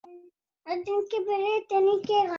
Tienes que perder, tienes que ganar.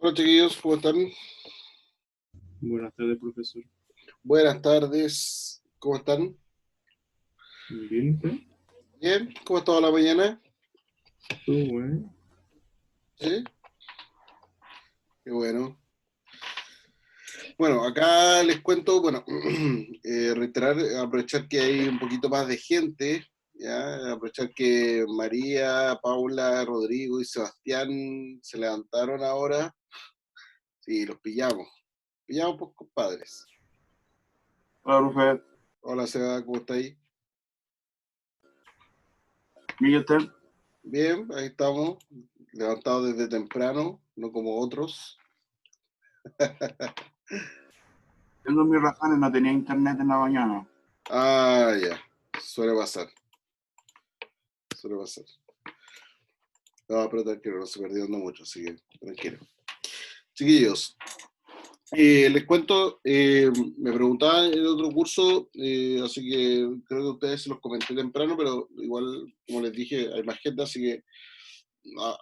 Hola chiquillos, ¿cómo están? Buenas tardes, profesor. Buenas tardes, ¿cómo están? ¿Bien usted? ¿Bien? ¿Cómo ha estado la mañana? ¿Todo bueno? ¿Sí? Qué bueno. Bueno, acá les cuento, bueno, reiterar, aprovechar que hay un poquito más de gente, ¿ya? Aprovechar que María, Paula, Rodrigo y Sebastián se levantaron ahora. Sí, los pillamos. Pillamos pues, compadres. Hola, profe. Hola, Seba, ¿cómo está ahí? ¿Y usted? Bien, ahí estamos, levantados desde temprano, no como otros. Tengo mis razones, no tenía internet en la mañana. Ah, ya, suele pasar, suele pasar. No, pero tranquilo, no se perdió mucho, así que tranquilo. Chiquillos, les cuento, me preguntaban en el otro curso, así que creo que ustedes se los comenté temprano, pero igual, como les dije, hay más gente, así que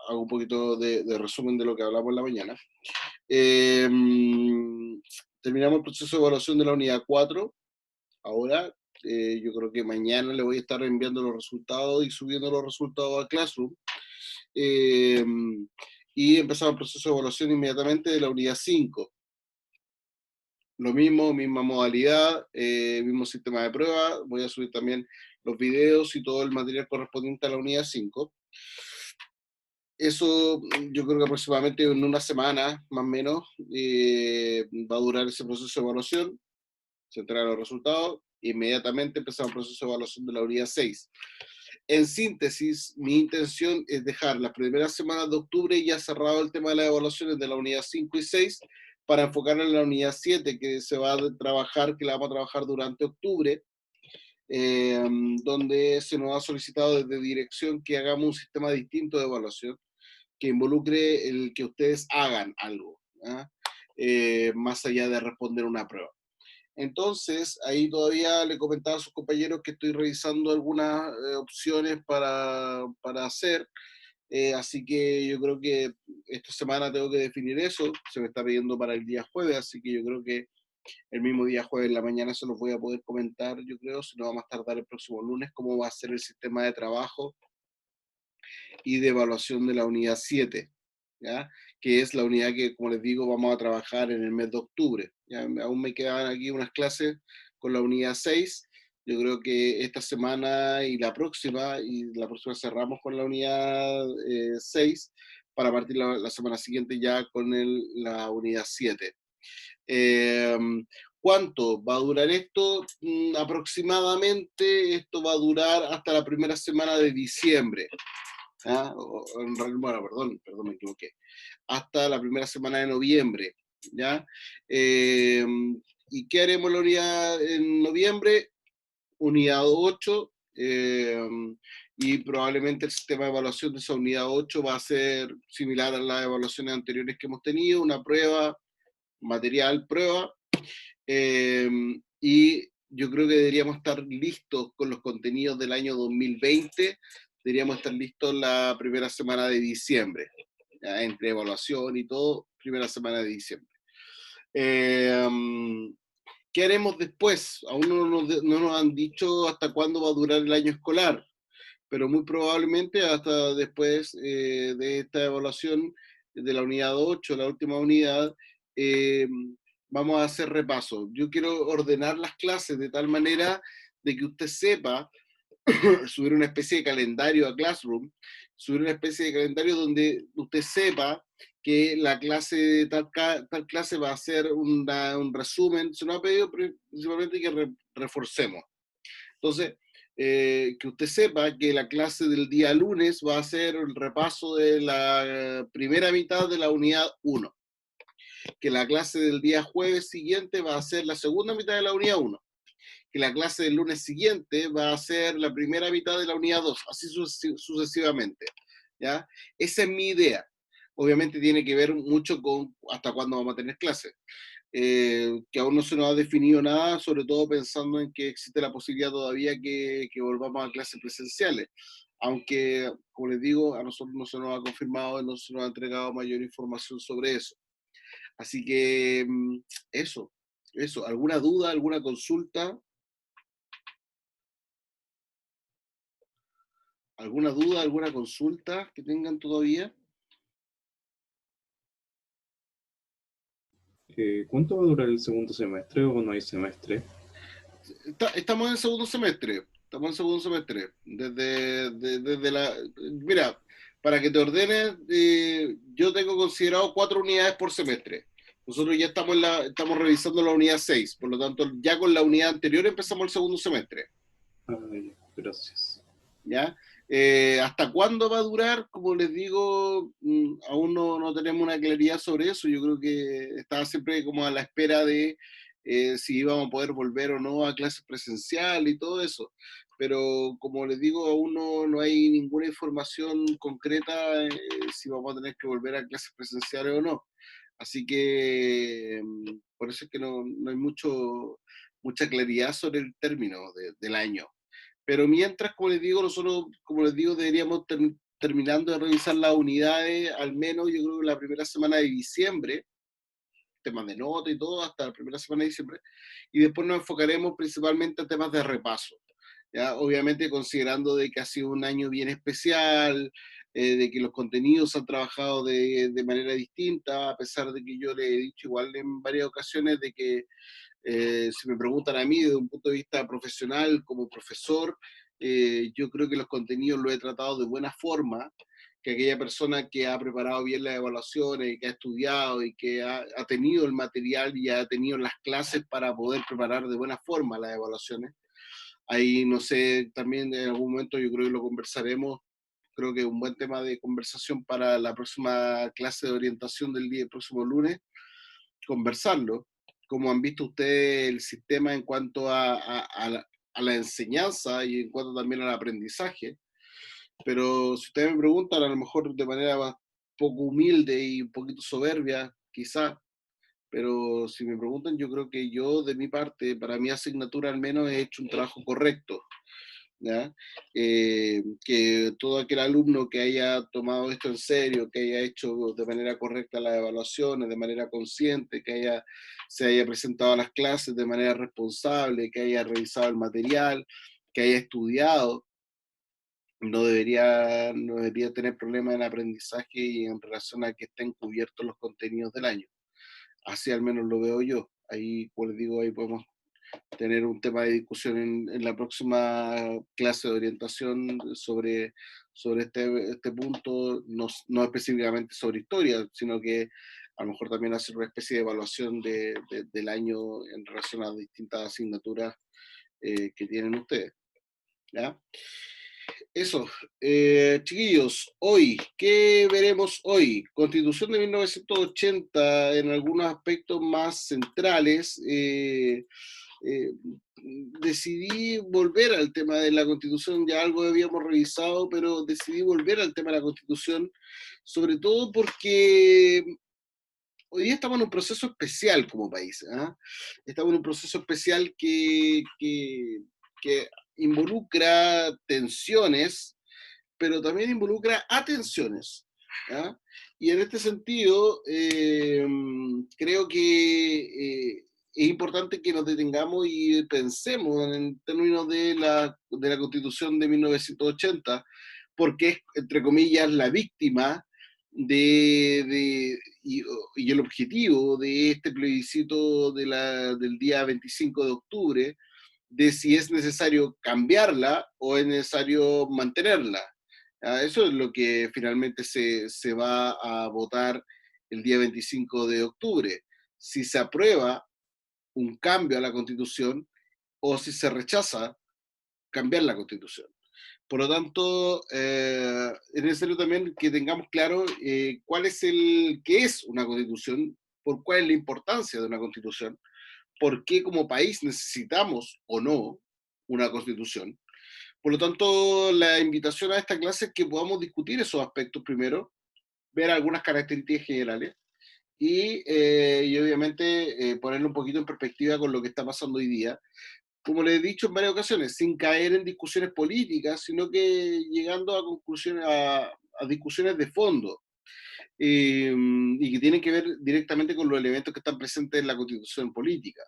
hago un poquito de resumen de lo que hablamos en la mañana. Eh, Terminamos el proceso de evaluación de la unidad 4. Ahora, yo creo que mañana le voy a estar enviando los resultados y subiendo los resultados a Classroom. Eh, y empezamos el proceso de evaluación inmediatamente de la unidad 5. Lo mismo, misma modalidad, mismo sistema de prueba. Voy a subir también los videos y todo el material correspondiente a la unidad 5. Eso yo creo que aproximadamente en una semana, más o menos, va a durar ese proceso de evaluación. Se entregan los resultados, inmediatamente empezamos el proceso de evaluación de la unidad 6. En síntesis, mi intención es dejar las primeras semanas de octubre ya cerrado el tema de las evaluaciones de la unidad 5 y 6 para enfocar en la unidad 7 que se va a trabajar, que la vamos a trabajar durante octubre, eh, donde se nos ha solicitado desde dirección que hagamos un sistema distinto de evaluación que involucre el que ustedes hagan algo, ¿ah? Más allá de responder una prueba. Entonces, ahí todavía le comentaba a sus compañeros que estoy revisando algunas opciones para hacer, así que yo creo que esta semana tengo que definir eso, se me está pidiendo para el día jueves, así que yo creo que el mismo día jueves en la mañana se los voy a poder comentar, yo creo, si no vamos a tardar el próximo lunes, cómo va a ser el sistema de trabajo y de evaluación de la unidad 7. ¿ya? Que es la unidad que, como les digo, vamos a trabajar en el mes de octubre. ¿Ya? Aún me quedan aquí unas clases con la unidad 6. Yo creo que esta semana y la próxima cerramos con la unidad 6 para partir la semana siguiente ya con la unidad 7. ¿Cuánto va a durar esto? Aproximadamente esto va a durar hasta la primera semana de diciembre. ¿Ah? Bueno, perdón, me equivoqué. Hasta la primera semana de noviembre, ¿ya? ¿Y qué haremos la unidad en noviembre? Unidad 8, y probablemente el sistema de evaluación de esa unidad 8 va a ser similar a las evaluaciones anteriores que hemos tenido, una prueba, material, prueba, y yo creo que deberíamos estar listos con los contenidos del año 2020, deberíamos estar listos la primera semana de diciembre, ¿ya? Entre evaluación y todo, primera semana de diciembre. ¿Qué haremos después? Aún no nos han dicho hasta cuándo va a durar el año escolar, pero muy probablemente hasta después de esta evaluación de la unidad 8, la última unidad, eh, vamos a hacer repaso. Yo quiero ordenar las clases de tal manera de que usted sepa subir una especie de calendario a Classroom, subir una especie de calendario donde usted sepa que la clase, tal clase va a ser un resumen. Se nos ha pedido principalmente que reforcemos. Entonces, que usted sepa que la clase del día lunes va a ser el repaso de la primera mitad de la unidad 1, que la clase del día jueves siguiente va a ser la segunda mitad de la unidad 1, que la clase del lunes siguiente va a ser la primera mitad de la unidad 2, así sucesivamente, ¿ya? Esa es mi idea. Obviamente tiene que ver mucho con hasta cuándo vamos a tener clases, que aún no se nos ha definido nada, sobre todo pensando en que existe la posibilidad todavía que volvamos a clases presenciales, aunque, como les digo, a nosotros no se nos ha confirmado, no se nos ha entregado mayor información sobre eso. Así que eso, ¿alguna duda, alguna consulta? ¿Alguna duda, alguna consulta que tengan todavía? ¿Cuánto va a durar el segundo semestre o no hay semestre? Estamos en segundo semestre. Estamos en segundo semestre. Desde la. Mira, para que te ordenes, yo tengo considerado 4 unidades por semestre. Nosotros ya estamos revisando la unidad 6, por lo tanto, ya con la unidad anterior empezamos el segundo semestre. Ay, gracias. ¿Ya? ¿Hasta cuándo va a durar? Como les digo, aún no tenemos una claridad sobre eso. Yo creo que estaba siempre como a la espera de si íbamos a poder volver o no a clases presenciales y todo eso. Pero como les digo, aún no hay ninguna información concreta si vamos a tener que volver a clases presenciales o no. Así que por eso es que no hay mucha claridad sobre el término del año. Pero mientras, como les digo, nosotros, como les digo, deberíamos terminando de revisar las unidades, al menos yo creo que la primera semana de diciembre, temas de nota y todo, hasta la primera semana de diciembre, y después nos enfocaremos principalmente en temas de repaso. ¿Ya? Obviamente considerando de que ha sido un año bien especial, de que los contenidos se han trabajado de manera distinta, a pesar de que yo le he dicho igual en varias ocasiones de que si me preguntan a mí desde un punto de vista profesional, como profesor, yo creo que los contenidos los he tratado de buena forma, que aquella persona que ha preparado bien las evaluaciones, y que ha estudiado y que ha tenido el material y ha tenido las clases para poder preparar de buena forma las evaluaciones. Ahí, no sé, también en algún momento yo creo que lo conversaremos. Creo que es un buen tema de conversación para la próxima clase de orientación del próximo lunes, conversarlo. Cómo han visto ustedes el sistema en cuanto a la enseñanza y en cuanto también al aprendizaje. Pero si ustedes me preguntan, a lo mejor de manera más poco humilde y un poquito soberbia, quizá, pero si me preguntan, yo creo que yo, de mi parte, para mi asignatura al menos, he hecho un trabajo correcto. ¿Ya? Que todo aquel alumno que haya tomado esto en serio, que haya hecho de manera correcta las evaluaciones, de manera consciente, se haya presentado a las clases de manera responsable, que haya revisado el material, que haya estudiado, no debería tener problemas en aprendizaje y en relación a que estén cubiertos los contenidos del año. Así al menos lo veo yo. Ahí, como les digo, ahí podemos tener un tema de discusión en la próxima clase de orientación sobre este punto, no específicamente sobre historia, sino que a lo mejor también hacer una especie de evaluación del año en relación a distintas asignaturas que tienen ustedes. ¿Ya? Eso, chiquillos, hoy, ¿qué veremos hoy? Constitución de 1980 en algunos aspectos más centrales. Eh, Decidí volver al tema de la Constitución, ya algo habíamos revisado, pero decidí volver al tema de la Constitución, sobre todo porque hoy día estamos en un proceso especial como país. ¿Ah? Estamos en un proceso especial que involucra tensiones, pero también involucra atenciones. ¿Ya? Y en este sentido, creo que es importante que nos detengamos y pensemos en términos de la Constitución de 1980, porque es, entre comillas, la víctima y el objetivo de este plebiscito del día 25 de octubre, de si es necesario cambiarla o es necesario mantenerla. Eso es lo que finalmente se va a votar el día 25 de octubre. Si se aprueba un cambio a la Constitución o si se rechaza cambiar la Constitución. Por lo tanto, es necesario también que tengamos claro qué es una Constitución, por cuál es la importancia de una Constitución, por qué como país necesitamos o no una Constitución. Por lo tanto, la invitación a esta clase es que podamos discutir esos aspectos primero, ver algunas características generales y obviamente ponerlo un poquito en perspectiva con lo que está pasando hoy día. Como les he dicho en varias ocasiones, sin caer en discusiones políticas, sino que llegando a conclusiones, a discusiones de fondo, y que tienen que ver directamente con los elementos que están presentes en la Constitución política.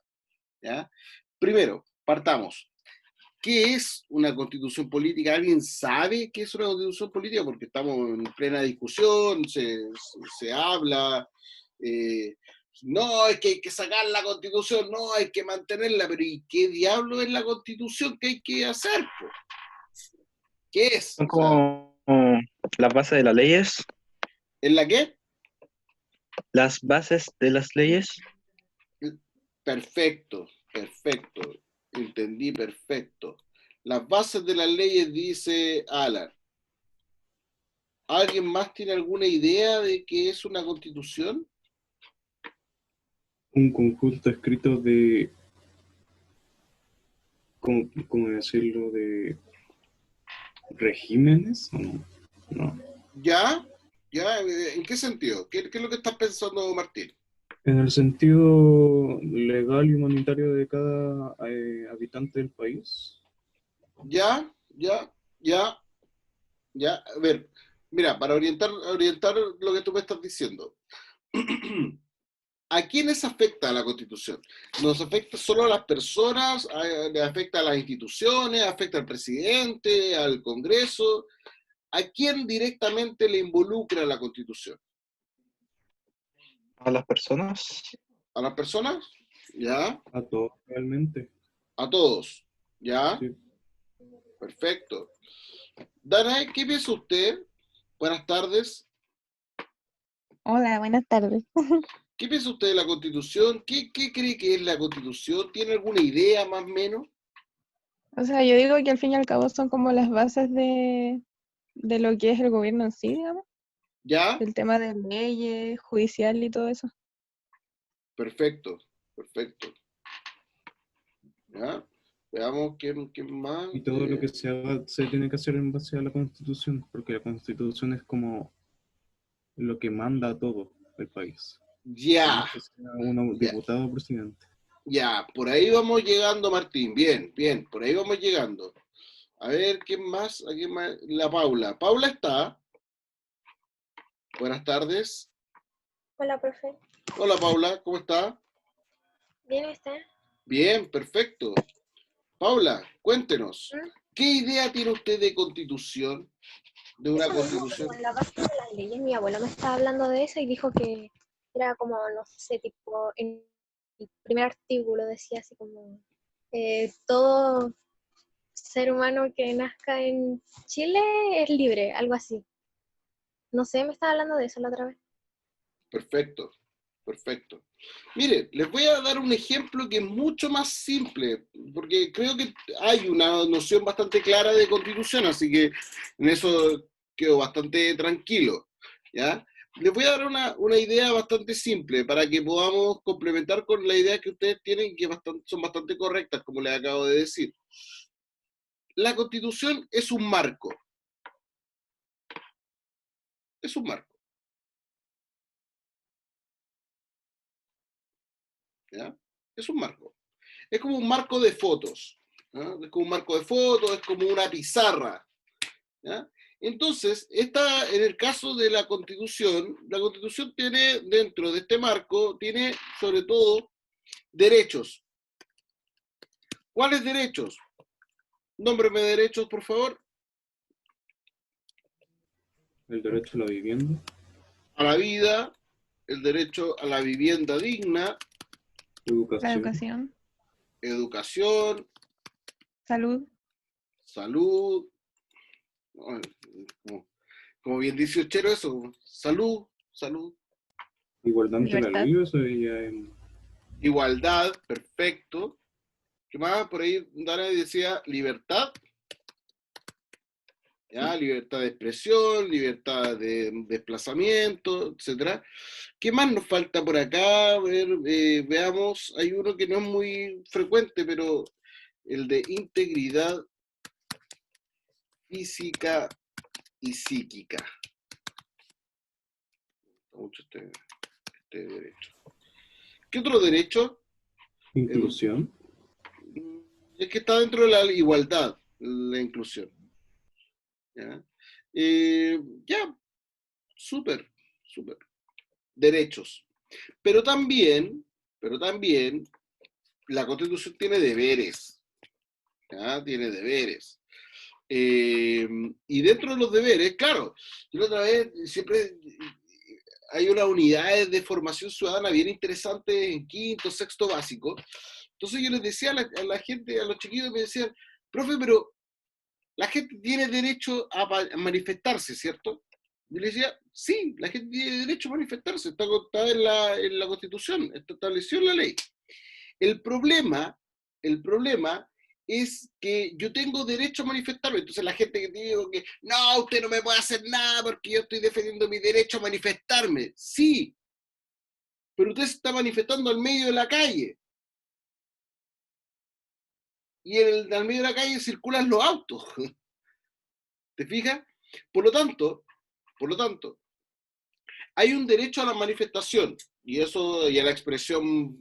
¿Ya? Primero, partamos. ¿Qué es una constitución política? ¿Alguien sabe qué es una constitución política? Porque estamos en plena discusión, se habla, eh, no, es que hay que sacar la constitución, no, hay que mantenerla, pero ¿y qué diablo es la constitución que hay que hacer? Po? ¿Qué es? Son O sea, como las bases de las leyes, ¿en la qué? las bases de las leyes. Perfecto, perfecto, entendí perfecto. Las bases de las leyes, dice Alan. ¿Alguien más tiene alguna idea de qué es una constitución? Un conjunto escrito de, ¿cómo decirlo? De regímenes. No, no. ¿Ya? ¿Ya? ¿En qué sentido? ¿Qué es lo que estás pensando, Martín? En el sentido legal y humanitario de cada habitante del país. ¿Ya? ¿Ya? ¿Ya? ¿Ya? A ver, mira, para orientar lo que tú me estás diciendo. ¿A quiénes afecta la Constitución? ¿Nos afecta solo a las personas? ¿Le afecta a las instituciones? ¿Afecta al presidente? ¿Al Congreso? ¿A quién directamente le involucra la Constitución? A las personas. ¿A las personas? ¿Ya? A todos realmente. ¿A todos? ¿Ya? Sí. Perfecto. Danae, ¿qué piensa usted? Buenas tardes. Hola, buenas tardes. ¿Qué piensa usted de la Constitución? ¿Qué cree que es la Constitución? ¿Tiene alguna idea más o menos? O sea, yo digo que al fin y al cabo son como las bases de lo que es el gobierno en sí, digamos, ¿Ya? el tema de leyes, judicial y todo eso. Perfecto, perfecto. ¿Ya? Veamos qué más. Y todo lo que se haga se tiene que hacer en base a la Constitución, porque la Constitución es como lo que manda a todo el país. Ya, No es que sea un ya, diputado o presidente. ya. Por ahí vamos llegando, Martín. Bien, bien, por ahí vamos llegando. A ver, ¿quién más? ¿A quién más? La Paula. Paula está. Buenas tardes. Hola, profe. Hola, Paula, ¿cómo está? ¿Bien está? Bien, perfecto. Paula, cuéntenos, ¿Qué idea tiene usted de constitución? De una Eso mismo, constitución. como en la base de las leyes, mi abuelo me estaba hablando de eso y dijo que era como, no sé, tipo, en el primer artículo decía así como, todo ser humano que nazca en Chile es libre, algo así. No sé, me estaba hablando de eso la otra vez. Perfecto, perfecto. Mire, les voy a dar un ejemplo que es mucho más simple, porque creo que hay una noción bastante clara de constitución, así que en eso quedo bastante tranquilo, ¿ya? Les voy a dar una idea bastante simple para que podamos complementar con la idea que ustedes tienen, que son bastante correctas, como les acabo de decir. La constitución es un marco. Es un marco. ¿Ya? Es un marco. Es como un marco de fotos. ¿Ya? Es como un marco de fotos, es como una pizarra. ¿Ya? Entonces, en el caso de la Constitución tiene, dentro de este marco, tiene sobre todo derechos. ¿Cuáles derechos? Nómbreme derechos, por favor. El derecho a la vivienda, A la vida, el derecho a la vivienda digna, La educación, educación, educación, salud, salud, no, como bien dice Ochero eso, salud, salud, igualdad ante la libertad. ley, eso ya es igualdad, perfecto. ¿Qué más? Por ahí Dana decía libertad, ¿ya? Libertad de expresión, libertad de desplazamiento, etcétera. ¿Qué más nos falta por acá? A ver, veamos, hay uno que no es muy frecuente, pero el de integridad física y psíquica. Mucho este derecho. ¿Qué otro derecho? inclusión. Es que está dentro de la igualdad, la inclusión. ¿Ya? Ya, súper, súper. Derechos. Pero también, la Constitución tiene deberes. ¿Ya? Tiene deberes. Y dentro de los deberes, claro, yo la otra vez siempre hay unas unidades de formación ciudadana bien interesantes en quinto, sexto básico. Entonces yo les decía a la gente, a los chiquillos, me decían, profe, pero la gente tiene derecho a manifestarse, ¿cierto? Yo les decía, sí, la gente tiene derecho a manifestarse, está en la Constitución, está establecido en la ley. El problema es que yo tengo derecho a manifestarme. Entonces la gente que digo que, no, usted no me puede hacer nada porque yo estoy defendiendo mi derecho a manifestarme. Sí, pero usted se está manifestando al medio de la calle. Y al medio de la calle circulan los autos. ¿Te fijas? Por lo tanto, hay un derecho a la manifestación y eso y a la expresión,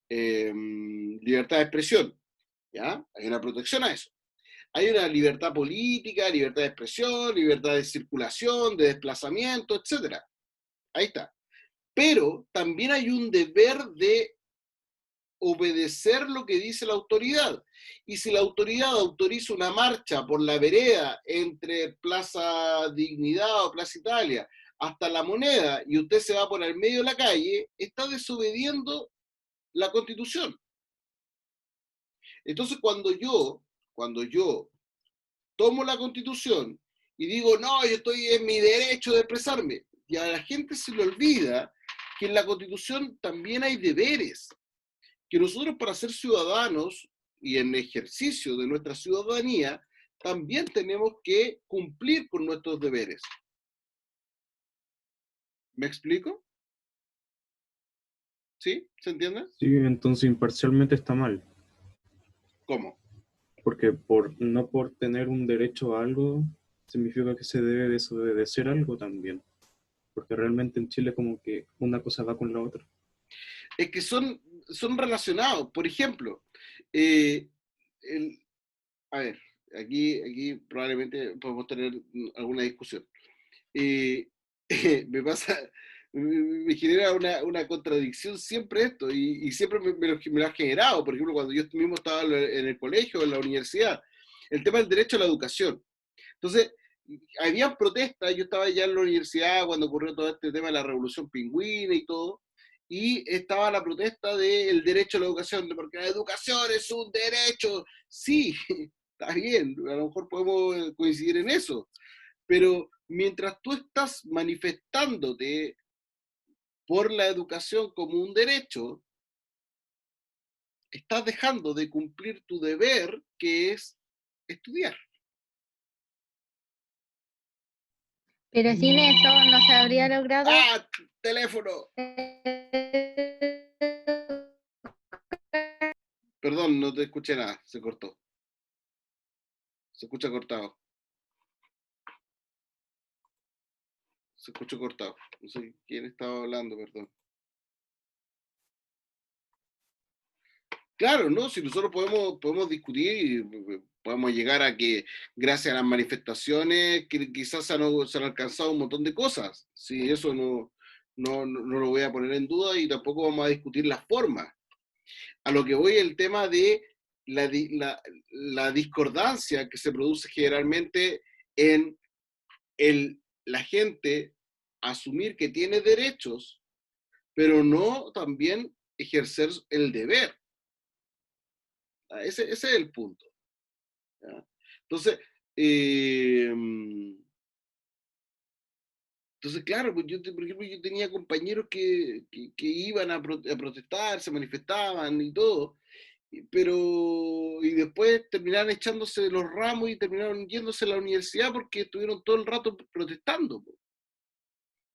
libertad de expresión, ¿ya? Hay una protección a eso. Hay una libertad política, libertad de expresión, libertad de circulación, de desplazamiento, etcétera. Ahí está. Pero también hay un deber de obedecer lo que dice la autoridad. Y si la autoridad autoriza una marcha por la vereda entre Plaza Dignidad o Plaza Italia hasta La Moneda y usted se va por el medio de la calle, está desobediendo la Constitución. Entonces cuando yo tomo la Constitución y digo, no, yo estoy en mi derecho de expresarme, y a la gente se le olvida que en la Constitución también hay deberes, que nosotros para ser ciudadanos y en ejercicio de nuestra ciudadanía, también tenemos que cumplir con nuestros deberes. ¿Me explico? ¿Sí? ¿Se entiende? Sí, entonces imparcialmente está mal, ¿Cómo? porque no por tener un derecho a algo significa que se debe desobedecer algo también, porque realmente en Chile como que una cosa va con la otra. Es que son relacionados. Por ejemplo, eh, a ver, aquí probablemente podemos tener alguna discusión. Me pasa, me genera una contradicción siempre esto, y siempre me lo ha generado. Por ejemplo, cuando yo mismo estaba en el colegio, en la universidad, el tema del derecho a la educación. Entonces, había protestas, yo estaba ya en la universidad cuando ocurrió todo este tema de la revolución pingüina y todo, y estaba la protesta del derecho a la educación, porque la educación es un derecho. Sí, está bien, a lo mejor podemos coincidir en eso, pero mientras tú estás manifestándote por la educación como un derecho, estás dejando de cumplir tu deber, que es estudiar. Pero sin eso no se habría logrado. ¡Ah! ¡Teléfono! Perdón, no te escuché nada, se cortó. Se escucha cortado. Se escuchó cortado. No sé quién estaba hablando, perdón. Claro, ¿no? Si nosotros podemos discutir y podemos llegar a que gracias a las manifestaciones que quizás se han alcanzado un montón de cosas. Sí, eso no lo voy a poner en duda, y tampoco vamos a discutir las formas. A lo que voy es el tema de la discordancia que se produce generalmente en la gente asumir que tiene derechos, pero no también ejercer el deber. Ese es el punto. ¿Ya? Entonces, claro, pues por ejemplo, yo tenía compañeros que iban a protestar, se manifestaban y todo, y después terminaron echándose los ramos y terminaron yéndose a la universidad porque estuvieron todo el rato protestando.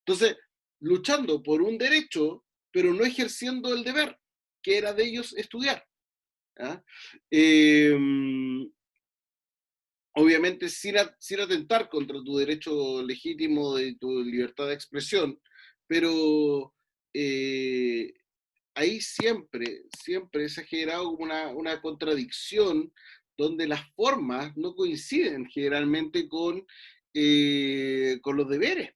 Entonces, luchando por un derecho, pero no ejerciendo el deber, que era de ellos estudiar. ¿Ya? Obviamente sin atentar contra tu derecho legítimo de tu libertad de expresión, pero ahí siempre se ha generado como una contradicción donde las formas no coinciden generalmente con los deberes.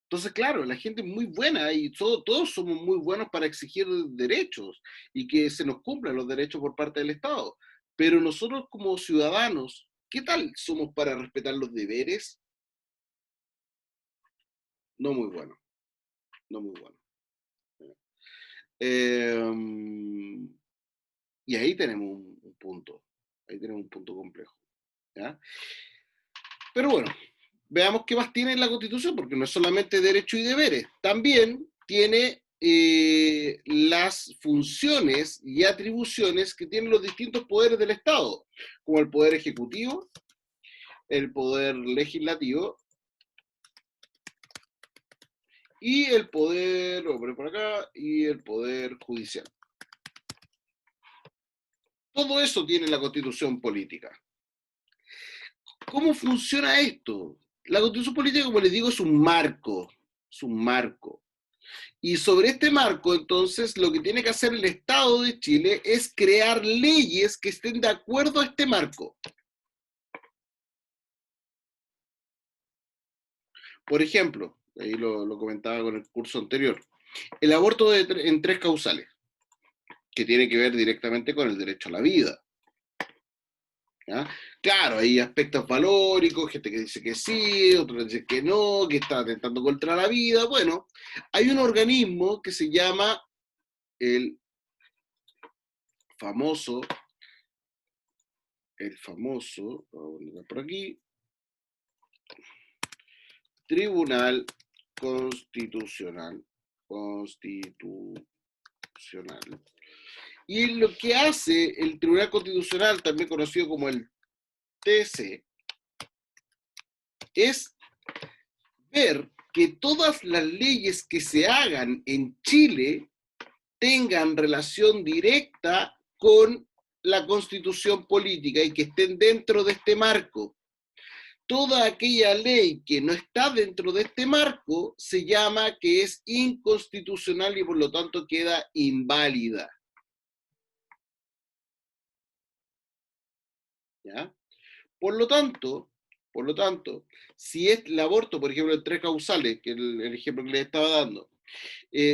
Entonces, claro, la gente es muy buena y todos somos muy buenos para exigir derechos y que se nos cumplan los derechos por parte del Estado. Pero nosotros como ciudadanos, ¿qué tal somos para respetar los deberes? No muy bueno, no muy bueno. Y ahí tenemos un punto, complejo. ¿Ya? Pero bueno, veamos qué más tiene la Constitución, porque no es solamente derechos y deberes, también tiene las funciones y atribuciones que tienen los distintos poderes del Estado, como el poder ejecutivo, el poder legislativo y el poder, lo voy a poner por acá, y el poder judicial. Todo eso tiene la Constitución política. ¿Cómo funciona esto? La Constitución política, como les digo, es un marco. Y sobre este marco, entonces, lo que tiene que hacer el Estado de Chile es crear leyes que estén de acuerdo a este marco. Por ejemplo, ahí lo comentaba con el curso anterior, el aborto en 3 causales, que tiene que ver directamente con el derecho a la vida. ¿Ya? Claro, hay aspectos valóricos, gente que dice que sí, otros que dicen que no, que está atentando contra la vida. Bueno, hay un organismo que se llama el famoso, vamos a poner por aquí, Tribunal Constitucional. Y lo que hace el Tribunal Constitucional, también conocido como el TC, es ver que todas las leyes que se hagan en Chile tengan relación directa con la Constitución política y que estén dentro de este marco. Toda aquella ley que no está dentro de este marco se llama que es inconstitucional y por lo tanto queda inválida. ¿Ya? Por lo tanto, Por lo tanto, si es el aborto, por ejemplo, en 3 causales, que es el ejemplo que les estaba dando,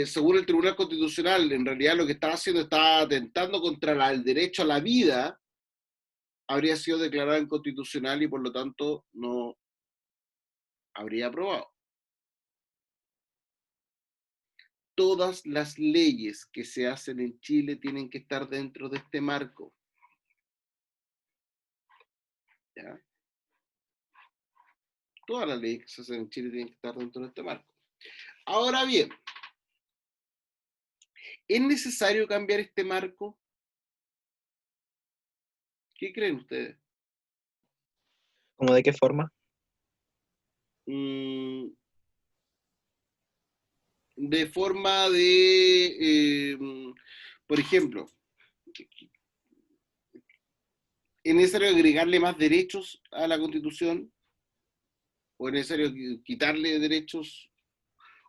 según el Tribunal Constitucional, en realidad lo que estaba haciendo, estaba atentando contra el derecho a la vida, habría sido declarado inconstitucional y por lo tanto no habría aprobado. Todas las leyes que se hacen en Chile tienen que estar dentro de este marco. ¿Ya? Todas las leyes que se hacen en Chile tienen que estar dentro de este marco. Ahora bien, ¿es necesario cambiar este marco? ¿Qué creen ustedes? ¿Cómo de qué forma? De forma de, por ejemplo, ¿es necesario agregarle más derechos a la Constitución? ¿O es necesario quitarle derechos?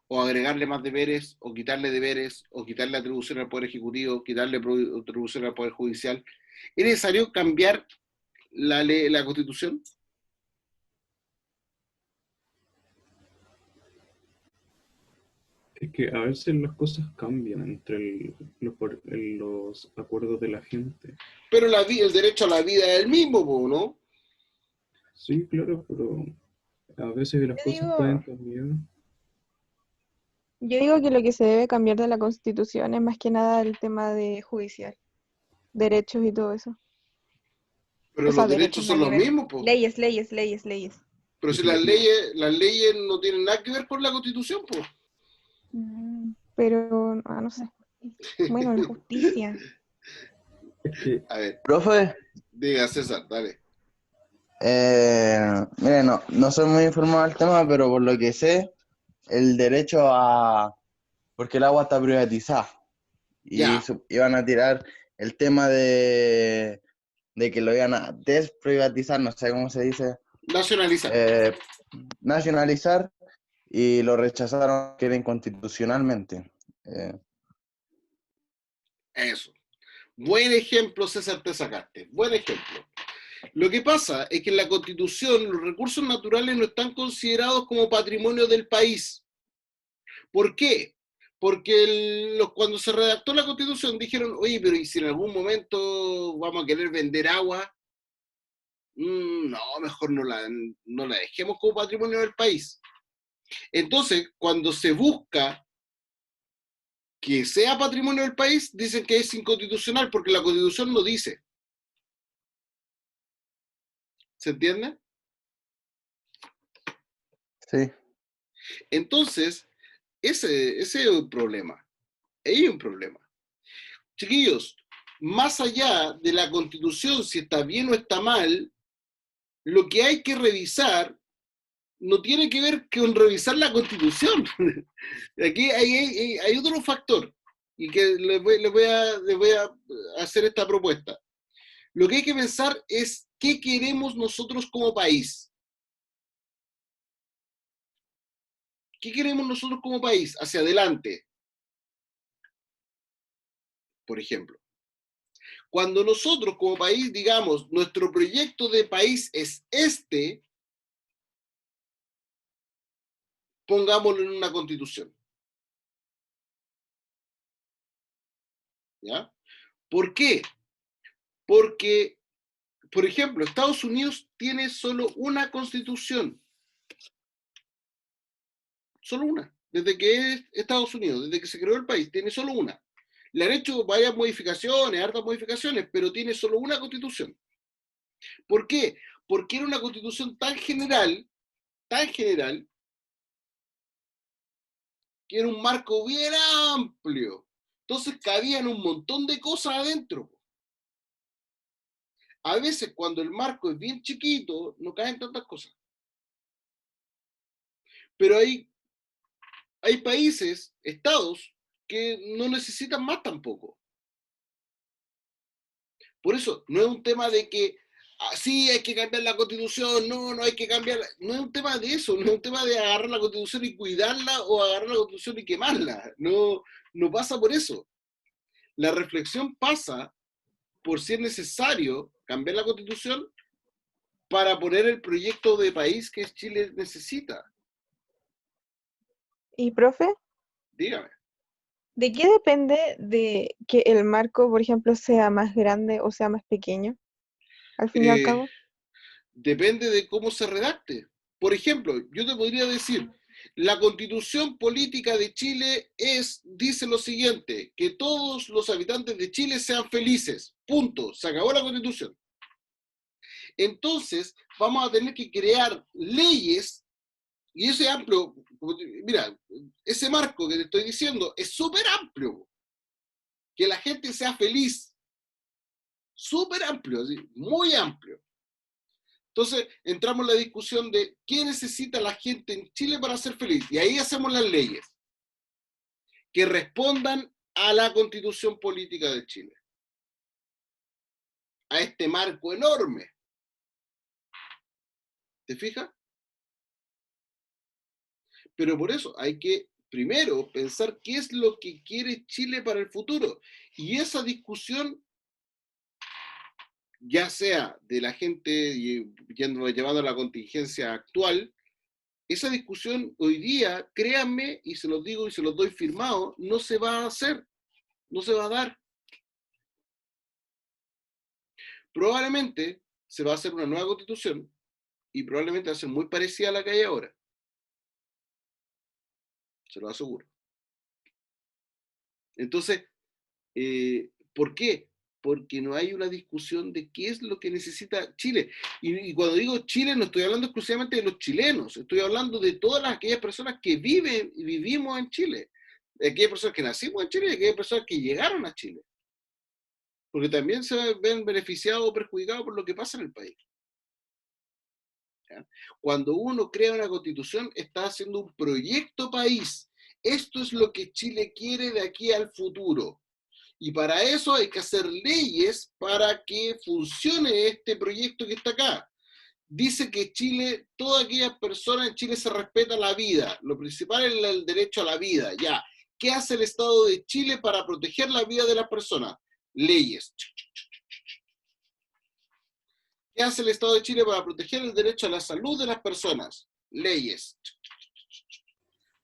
¿O agregarle más deberes? ¿O quitarle deberes? ¿O quitarle atribución al Poder Ejecutivo? ¿Quitarle atribución al Poder Judicial? ¿Es necesario cambiar la Constitución? Es que a veces las cosas cambian entre los acuerdos de la gente. Pero el derecho a la vida es el mismo, ¿no? Sí, claro, pero a veces las Yo cosas digo- pueden cambiar. Yo digo que lo que se debe cambiar de la Constitución es más que nada el tema de judicial, derechos y todo eso. Pero O sea, los derechos derechos no, son ni los ver. mismos, po. Leyes. Pero si las leyes no tienen nada que ver con la Constitución, po. Pero, no sé. Bueno, la justicia. Es que A ver, Profe, diga César, dale. mire, no soy muy informado del tema, pero por lo que sé, el derecho a... porque el agua está privatizada. Y Ya. iban a tirar el tema de que lo iban a desprivatizar, no sé cómo se dice, Nacionalizar. nacionalizar, y lo rechazaron que era inconstitucionalmente. Eso. Buen ejemplo, César, te sacaste. Buen ejemplo. Lo que pasa es que en la Constitución los recursos naturales no están considerados como patrimonio del país. ¿Por qué? Porque cuando se redactó la Constitución dijeron, oye, pero ¿y si en algún momento vamos a querer vender agua? No, mejor no la dejemos como patrimonio del país. Entonces, cuando se busca que sea patrimonio del país, dicen que es inconstitucional porque la Constitución no dice. ¿Se entiende? Sí. Entonces, ese es un problema. Hay un problema. Chiquillos, más allá de la Constitución, si está bien o está mal, lo que hay que revisar no tiene que ver con revisar la Constitución. Aquí hay otro factor, y que les voy a hacer esta propuesta. Lo que hay que pensar es qué queremos nosotros como país. ¿Qué queremos nosotros como país hacia adelante? Por ejemplo, cuando nosotros como país digamos, nuestro proyecto de país es este, pongámoslo en una constitución. ¿Ya? ¿Por qué? Porque, por ejemplo, Estados Unidos tiene solo una constitución. Solo una. Desde que es Estados Unidos, desde que se creó el país, tiene solo una. Le han hecho varias modificaciones, hartas modificaciones, pero tiene solo una constitución. ¿Por qué? Porque era una constitución tan general, que era un marco bien amplio. Entonces cabían un montón de cosas adentro. A veces cuando el marco es bien chiquito, no caen tantas cosas. Pero hay países, estados, que no necesitan más tampoco. Por eso, no es un tema de que sí hay que cambiar la constitución, no hay que cambiarla. No es un tema de eso, no es un tema de agarrar la constitución y cuidarla o agarrar la constitución y quemarla. No pasa por eso. La reflexión pasa por si es necesario cambiar la constitución, para poner el proyecto de país que Chile necesita. Y profe, Dígame. ¿de qué depende de que el marco, por ejemplo, sea más grande o sea más pequeño, al fin y al Eh, cabo? Depende de cómo se redacte. Por ejemplo, yo te podría decir, la Constitución Política de Chile dice lo siguiente, que todos los habitantes de Chile sean felices. Punto. Se acabó la Constitución. Entonces, vamos a tener que crear leyes, y ese amplio, mira, ese marco que te estoy diciendo es súper amplio. Que la gente sea feliz. Súper amplio, ¿sí? Muy amplio. Entonces, entramos en la discusión de qué necesita la gente en Chile para ser feliz. Y ahí hacemos las leyes que respondan a la Constitución Política de Chile. A este marco enorme. ¿Te fijas? Pero por eso hay que primero pensar qué es lo que quiere Chile para el futuro. Y esa discusión, ya sea de la gente llevando a la contingencia actual, esa discusión hoy día, créanme, y se los digo y se los doy firmado, no se va a hacer, no se va a dar. Probablemente se va a hacer una nueva constitución y probablemente va a ser muy parecida a la que hay ahora. Se lo aseguro. Entonces, ¿por qué? Porque no hay una discusión de qué es lo que necesita Chile. Y cuando digo Chile, no estoy hablando exclusivamente de los chilenos, estoy hablando de todas aquellas personas que viven y vivimos en Chile. De aquellas personas que nacimos en Chile y de aquellas personas que llegaron a Chile. Porque también se ven beneficiados o perjudicados por lo que pasa en el país. ¿Ya? Cuando uno crea una constitución, está haciendo un proyecto país. Esto es lo que Chile quiere de aquí al futuro. Y para eso hay que hacer leyes para que funcione este proyecto que está acá. Dice que Chile, todas aquellas personas en Chile se respeta la vida. Lo principal es el derecho a la vida. Ya. ¿Qué hace el Estado de Chile para proteger la vida de las personas? Leyes. ¿Qué hace el Estado de Chile para proteger el derecho a la salud de las personas? Leyes.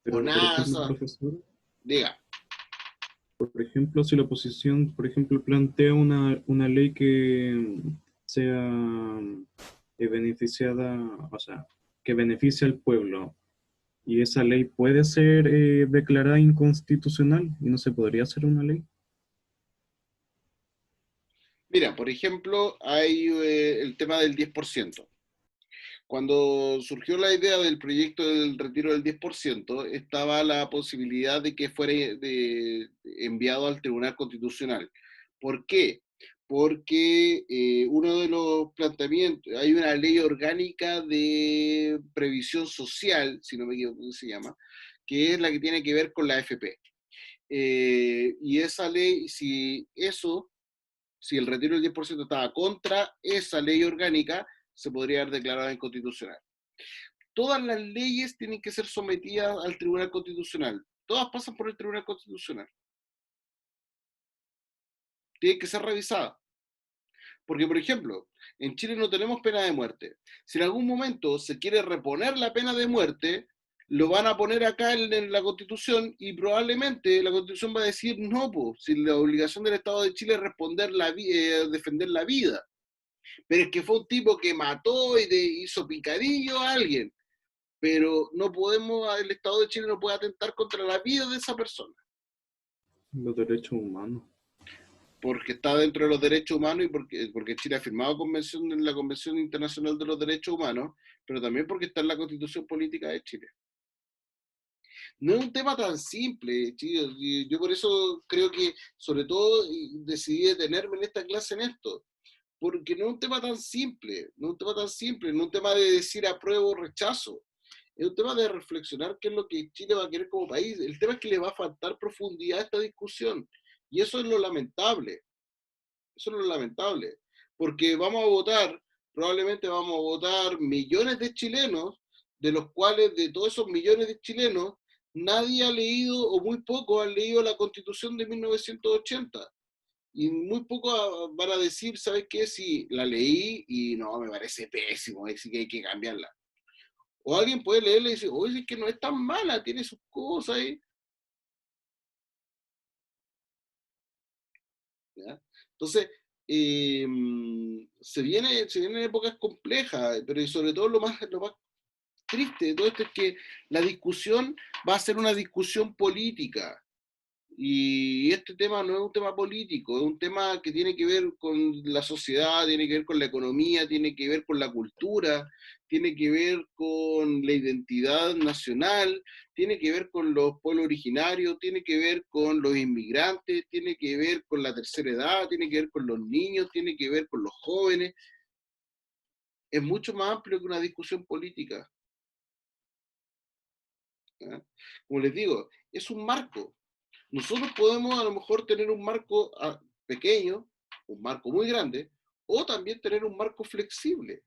Pero, por ejemplo, FONASA. profesor, Diga. por ejemplo, si la oposición, por ejemplo, plantea una ley que sea beneficiada, o sea, que beneficie al pueblo, y esa ley puede ser declarada inconstitucional y no se podría hacer una ley. Mira, por ejemplo, hay el tema del 10%. Cuando surgió la idea del proyecto del retiro del 10%, estaba la posibilidad de que fuera enviado al Tribunal Constitucional. ¿Por qué? Porque uno de los planteamientos, hay una ley orgánica de previsión social, si no me equivoco, ¿cómo se llama? Que es la que tiene que ver con la AFP. Y esa ley, si el retiro del 10% estaba contra esa ley orgánica, se podría haber declarado inconstitucional. Todas las leyes tienen que ser sometidas al Tribunal Constitucional. Todas pasan por el Tribunal Constitucional. Tienen que ser revisadas. Porque, por ejemplo, en Chile no tenemos pena de muerte. Si en algún momento se quiere reponer la pena de muerte, lo van a poner acá en la Constitución y probablemente la Constitución va a decir no, pues, si la obligación del Estado de Chile es defender la vida. Pero es que fue un tipo que mató y hizo picadillo a alguien. Pero no podemos, el Estado de Chile no puede atentar contra la vida de esa persona. Los derechos humanos. Porque está dentro de los derechos humanos y porque Chile ha firmado en la Convención Internacional de los Derechos Humanos, pero también porque está en la Constitución Política de Chile. No es un tema tan simple, chicos. Yo por eso creo que, sobre todo, decidí detenerme en esta clase en esto. Porque no es un tema tan simple, no es un tema de decir apruebo o rechazo. Es un tema de reflexionar qué es lo que Chile va a querer como país. El tema es que le va a faltar profundidad a esta discusión. Y eso es lo lamentable. Eso es lo lamentable. Porque probablemente vamos a votar millones de chilenos, de los cuales, de todos esos millones de chilenos, nadie ha leído, o muy pocos han leído la Constitución de 1980. Y muy poco van a decir, ¿sabes qué? Si la leí y no, me parece pésimo, así que hay que cambiarla. O alguien puede leerla y decir, oye, es que no es tan mala, tiene sus cosas ahí. ¿Ya? Entonces, se vienen épocas complejas, pero y sobre todo lo más triste de todo esto es que la discusión va a ser una discusión política. Y este tema no es un tema político, es un tema que tiene que ver con la sociedad, tiene que ver con la economía, tiene que ver con la cultura, tiene que ver con la identidad nacional, tiene que ver con los pueblos originarios, tiene que ver con los inmigrantes, tiene que ver con la tercera edad, tiene que ver con los niños, tiene que ver con los jóvenes. Es mucho más amplio que una discusión política. ¿Ya? Como les digo, es un marco. Nosotros podemos a lo mejor tener un marco pequeño, un marco muy grande, o también tener un marco flexible.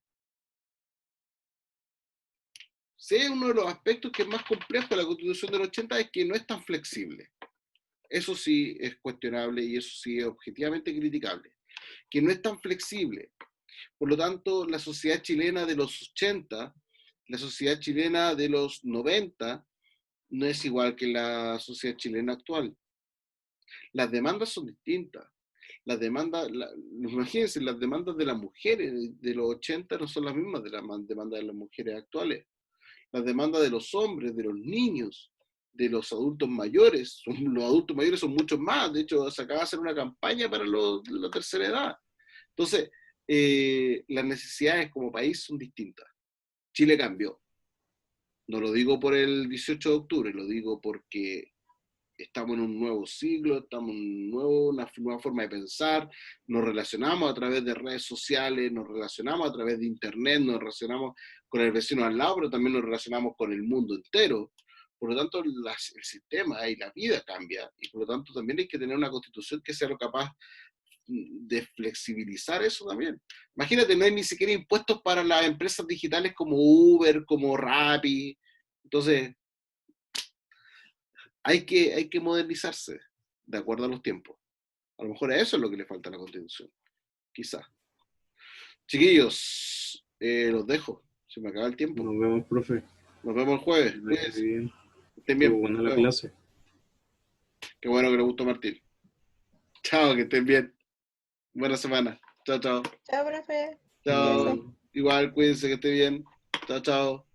Sí, uno de los aspectos que es más complejo de la Constitución del 80 es que no es tan flexible. Eso sí es cuestionable y eso sí es objetivamente criticable. Que no es tan flexible. Por lo tanto, la sociedad chilena de los 80, la sociedad chilena de los 90, no es igual que la sociedad chilena actual. Las demandas son distintas. Las demandas, imagínense, las demandas de las mujeres de los 80 no son las mismas de las demandas de las mujeres actuales. Las demandas de los hombres, de los niños, de los adultos mayores, los adultos mayores son muchos más. De hecho, se acaba de hacer una campaña para la tercera edad. Entonces, las necesidades como país son distintas. Chile cambió. No lo digo por el 18 de octubre, lo digo porque estamos en un nuevo siglo, estamos en una nueva forma de pensar, nos relacionamos a través de redes sociales, nos relacionamos a través de internet, nos relacionamos con el vecino al lado, pero también nos relacionamos con el mundo entero. Por lo tanto, el sistema y la vida cambia, y por lo tanto también hay que tener una constitución que sea lo capaz de flexibilizar eso también. Imagínate, no hay ni siquiera impuestos para las empresas digitales como Uber, como Rappi. Entonces, hay que modernizarse de acuerdo a los tiempos. A lo mejor eso es lo que le falta a la Constitución. Quizás. Chiquillos, los dejo. Se me acaba el tiempo. Nos vemos, profe. Nos vemos el jueves. Que vaya Cuídense. bien. Estén bien. Estuvo buena la Nos vemos. clase. Qué bueno que le gustó Martín. Chao, que estén bien. Buena semana. Chao, chao. Chao, profe. Chao. Igual. Igual, cuídense, que esté bien. Chao, chao.